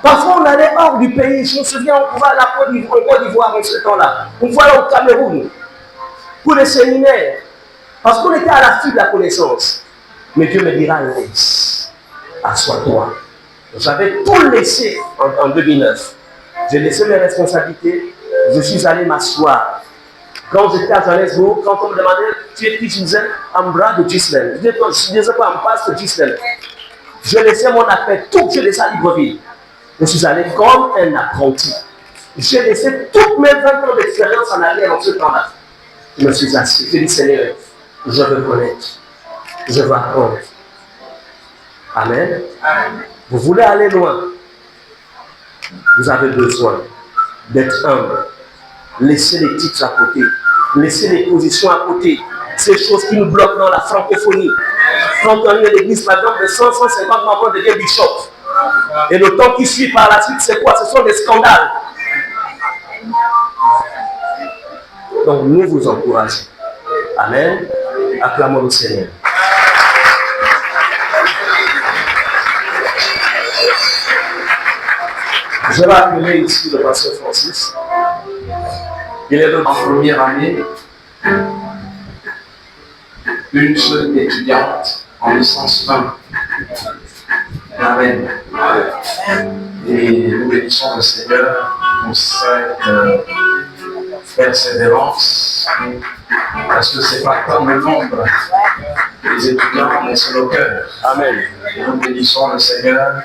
Parfois, on allait hors du pays. Je me souviens, on pouvait aller à Côte d'Ivoire en ce temps-là. On pouvait aller au Cameroun pour les séminaires. Parce qu'on était à la fuite de la connaissance. Mais Dieu me dira, laisse, assois-toi. J'avais tout laissé en 2009. J'ai laissé mes responsabilités. Je suis allé m'asseoir. Quand j'étais à Johannesburg, quand on me demandait, tu es qui, je disais, un bras de Gislaine. Je disais pas, un passe de Gislaine. Je laissais mon appel, tout, je laissais à Libreville. Je suis allé comme un apprenti. J'ai laissé toutes mes 20 ans d'expérience en arrière dans ce temps-là. Je me suis assis. J'ai dit, Seigneur, je veux connaître. Je veux apprendre. Amen. Vous voulez aller loin. Vous avez besoin d'être humble. Laissez les titres à côté. Laissez les positions à côté. Ces choses qui nous bloquent dans la francophonie. Quand on est à l'église, par exemple, de 150 membres devient bishop. Et le temps qui suit par la suite, c'est quoi? Ce sont des scandales. Donc, nous vous encourageons. Amen. Acclamons le Seigneur. Je vais appeler ici le pasteur Francis. Il est en première année. Une seule étudiante en licence 1. Amen. Et nous bénissons le Seigneur pour cette persévérance, parce que ce n'est pas comme le nombre des étudiants, mais c'est le cœur. Amen. Et nous bénissons le Seigneur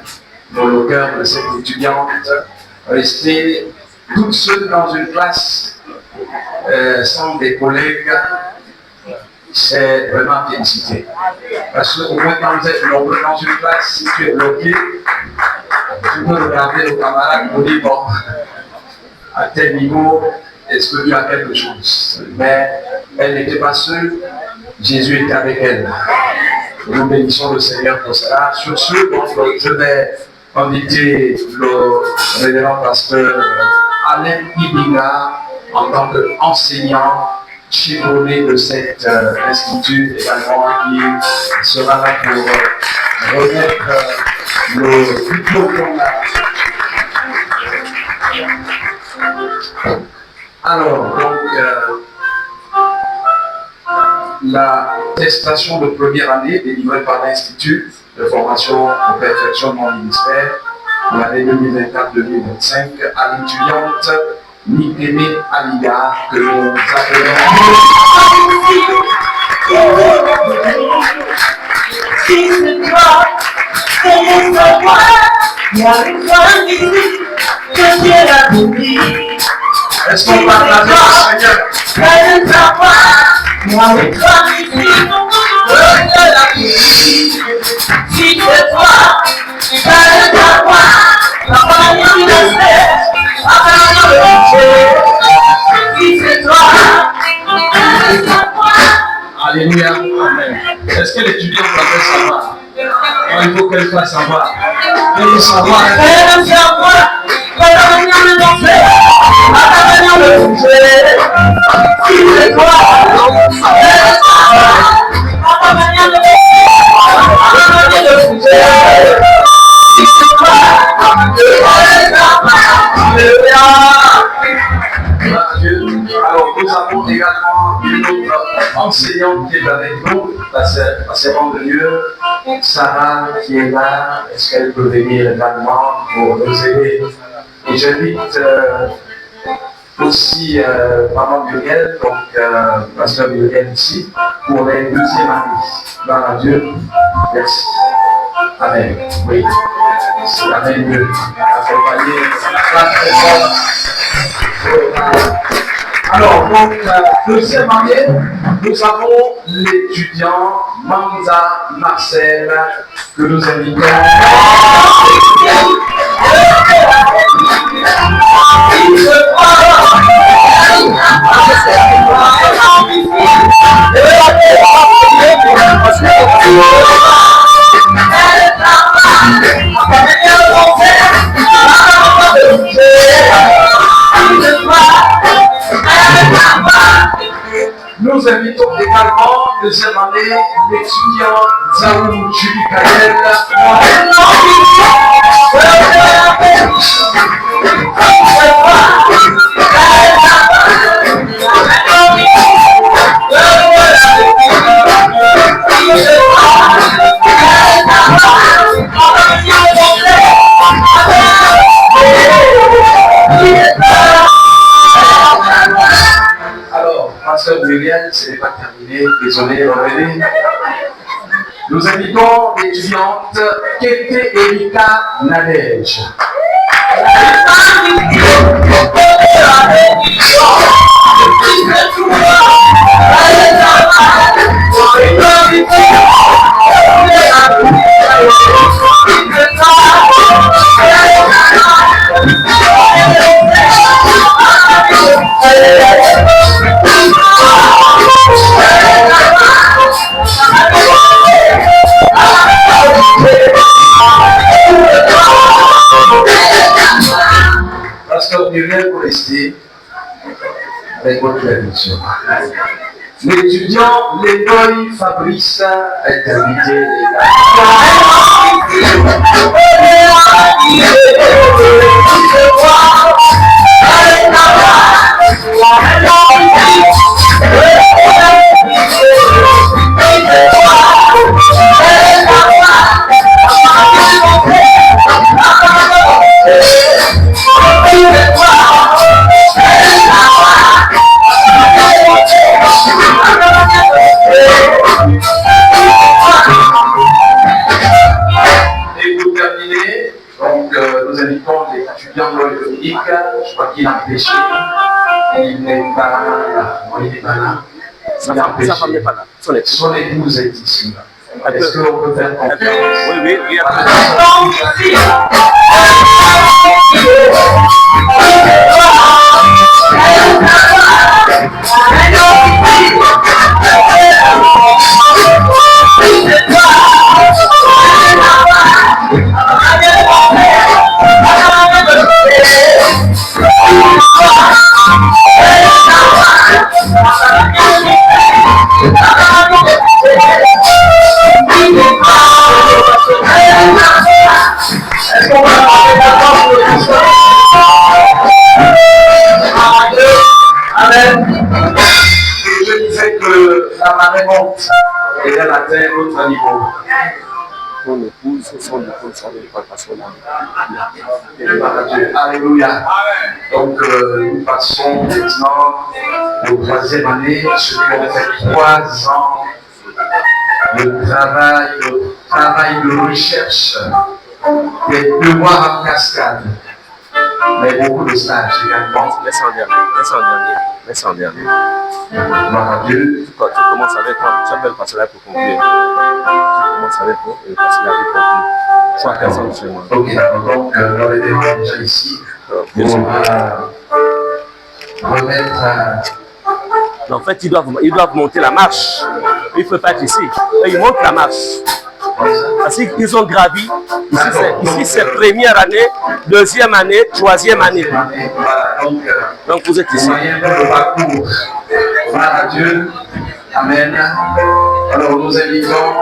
pour le cœur de cette étudiante. Rester toute seule dans une classe sans des collègues, c'est vraiment félicité. Parce qu'au moins quand vous êtes nombreux dans une classe, si tu es bloqué, tu peux regarder le camarade pour dire, bon, à tel niveau, est-ce que tu as quelque chose? Mais elle n'était pas seule, Jésus était avec elle. Nous bénissons le Seigneur pour cela. Sur ce, je vais inviter le révérend pasteur Alain Ibinga en tant qu'enseignant chevronné de cet institut également, qui sera là pour remettre le diplôme. Alors, donc, la attestation de première année délivrée par l'Institut de formation au perfectionnement ministère l'année 2024-2025 à l'étudiante Nikene Aliga, que nous appelons. Est-ce qu'on partage le Seigneur? Alléluia. Amen. Est-ce que l'étudiant va faire savoir? Il faut qu'elle fasse savoir. Elle veut savoir. Elle veut savoir. Alors, nous avons également une autre enseignante qui est avec nous, la servante de Dieu, Sarah, qui est là. Est-ce qu'elle peut venir également pour nous aider? Et j'invite aussi Maman Muriel, donc Pasteur Muriel ici, pour les deuxièmes années. Gloire à Dieu. Merci. Amen. Oui. C'est la même Dieu. Accompagné la présence. Alors, donc, deuxième année, nous avons l'étudiant Manza Marcel que nous invitons. invitons également, deuxième année, l'étudiant Zaou Julie Kael. Alors, Pasteur Muriel, ce n'est pas terminé, désolé, revenez. Nous invitons l'étudiante Kété Erika Nadège. Pasteur Muriel, pour rester avec votre permission. L'étudiant Lénoï Fabrice est invité Et pour terminer, donc, nous invitons les étudiants de Dominique. Je crois qu'il a péché. Il n'est pas là. Il n'est pas là. Sa femme n'est pas là. Son épouse est ici. Est-ce qu'on peut faire confiance? Oui. Est-ce qu'on va parler d'abord pour le Christ? Amen. Je disais que la marée monte et elle atteint notre niveau. Ton épouse, son épouse, son épouse. Alléluia. Donc, nous passons maintenant au troisième année, ceux qui ont fait 3 ans de travail de recherche, des devoirs en cascade, mais beaucoup de stages également. Laisse en dernier. Gloire à Dieu. Tu commences avec quand tu appelles Pasteur pour conclure. Tu commences avec Pasteur pour conclure. 3 personnes chez moi. Ok, donc dans les démons déjà ici, on va remettre. En fait, ils doivent monter la marche. Il ne faut pas être ici. Ils montent la marche. Parce qu'ils ont gravi. Ici, c'est première année, deuxième année, troisième année. Donc vous êtes ici. Le parcours. Gloire à Dieu. Amen. Alors nous invitons.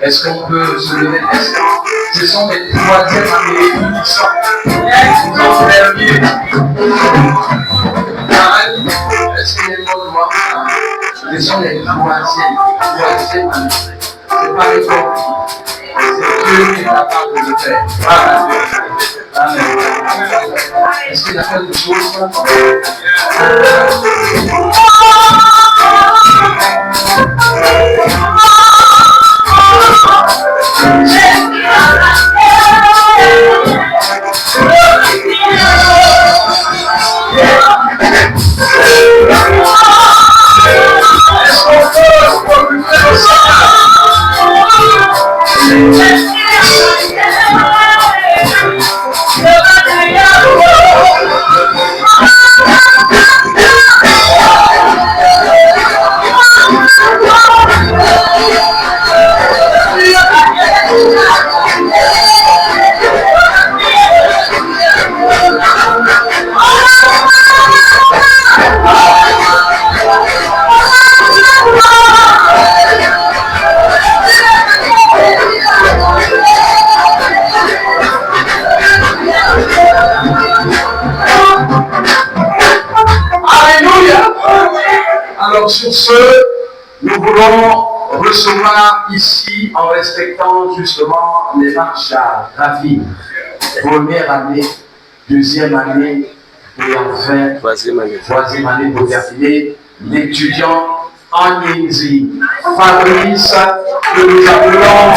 Est-ce qu'on peut se lever l'instant? Ce sont les troisième années qui sont terminés. Est-ce que les mots noirs? Ce sont les troisième années. C'est pas les gens. C'est Dieu qui est capable de le faire. Amen. Est-ce qu'il y a quelque chose? sur ce, nous voulons recevoir ici, en respectant justement les marches à gravir, première année, deuxième année, et enfin, troisième année pour terminer, l'étudiant Agnesi Fabrice, que nous appelons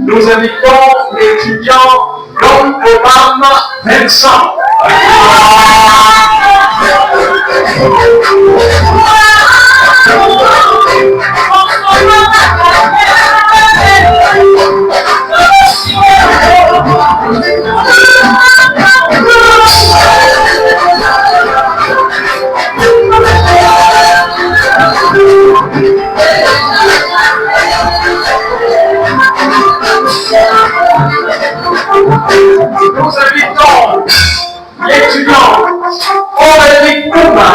nous invitons l'étudiant Don Obama Vincent. Nous invitons l'étudiant Aurélie Kouma.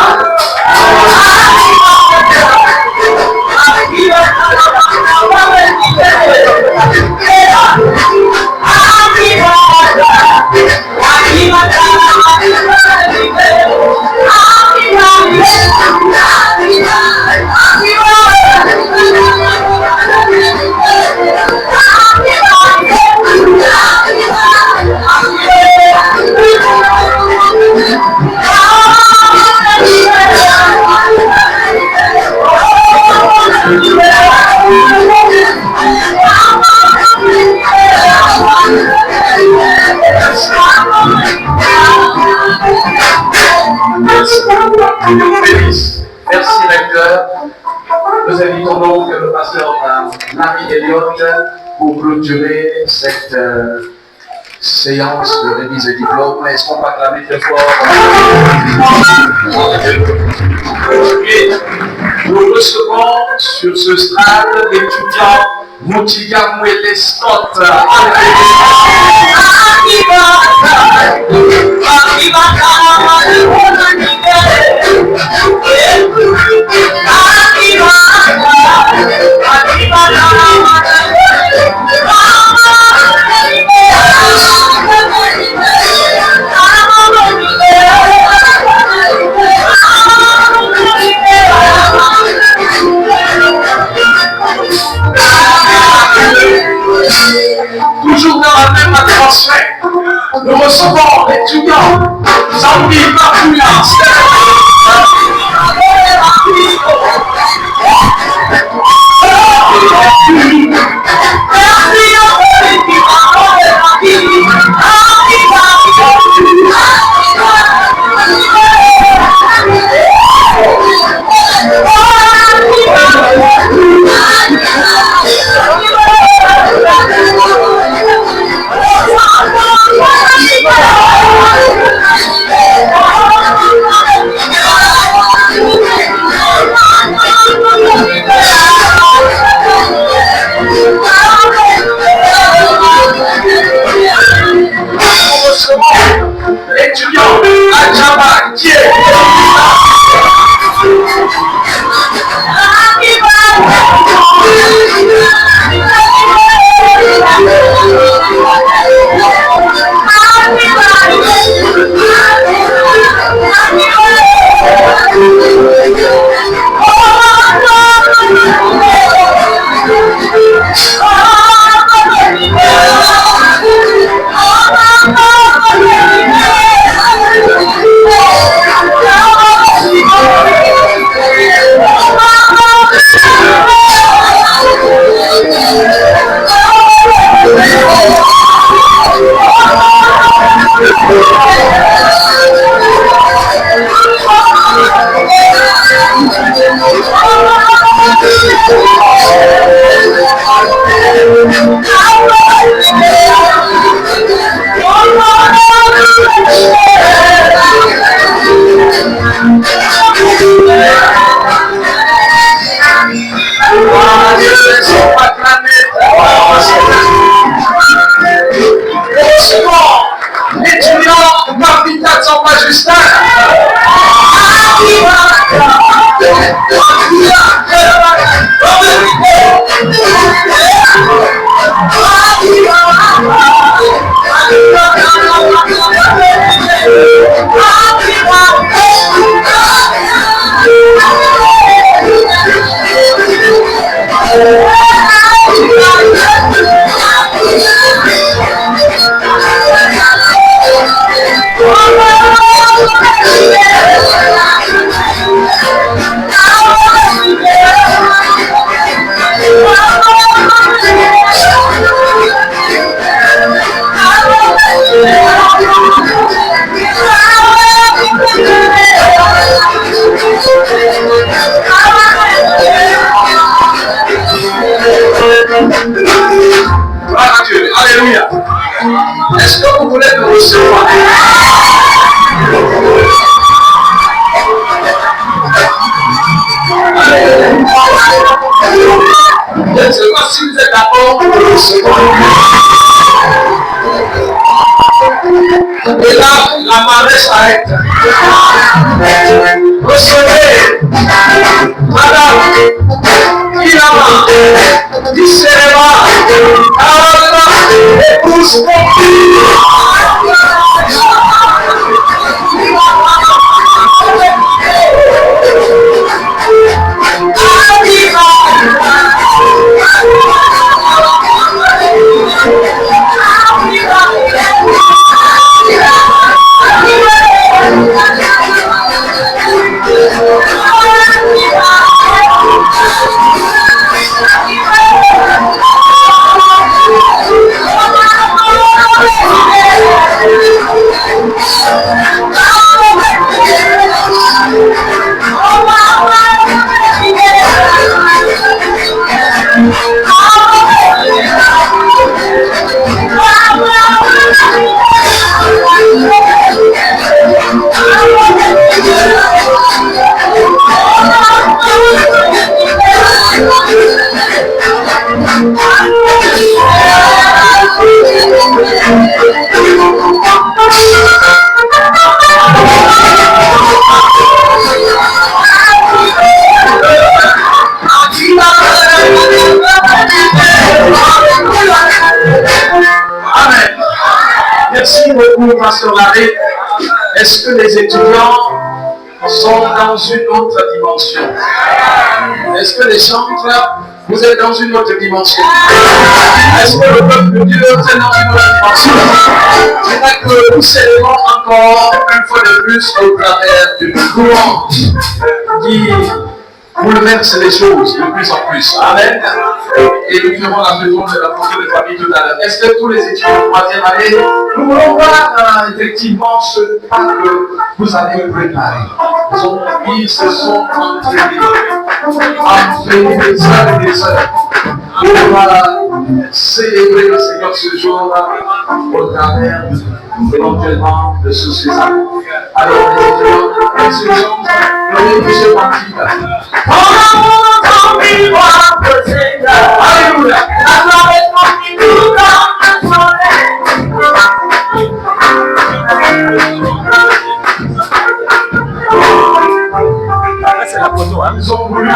Merci recteur. Nous invitons donc le pasteur Marie Elliott pour clôturer cette séance de remise de diplôme. Est-ce qu'on peut acclamer très fort? Nous recevons sur ce stade l'étudiant Moutiga Mouele Scott. Toujours dans la même atmosphère, nous recevons l'étudiant Zambi Mapoulas. L'étudiant Adjaba Dié. Justin. Gloire à Dieu. Alléluia. Est-ce que vous voulez me recevoir? Je ne sais pas si vous êtes d'accord pour le recevoir. Et là, la marée s'arrête. Recevez, madame, Ilama, Disserema, Alama, épouse Merci beaucoup, Pasteur Larry. Est-ce que les étudiants sont dans une autre dimension? Est-ce que les chantres, vous êtes dans une autre dimension? Est-ce que le peuple de Dieu, vous êtes dans une autre dimension? C'est là que nous célébrons encore une fois de plus au travers d'une louange qui bouleverse les choses de plus en plus. Amen. Et nous ferons la seconde de la portée de famille tout à l'heure. Est-ce que tous les étudiants de 3e année, nous voulons voir effectivement ce pas que vous avez préparé. Ils se sont entraînés des heures et des heures pour célébrer le Seigneur ce jour au travers éventuellement de ce spectacle. Alors les étudiants, glorifiez Dieu. Alléluia. C'est la photo, hein. Ils ont voulu.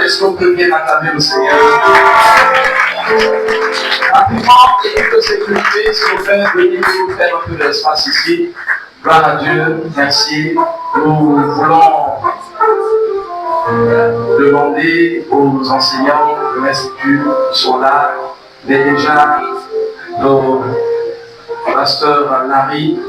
Est-ce qu'on peut bien acclamer le Seigneur? Rapidement, équipe de sécurité, s'il vous plaît, venez nous faire un peu d'espace ici. Gloire à Dieu, merci. Nous voulons demander aux enseignants de l'Institut qui sont là, mais déjà nos pasteurs Larry,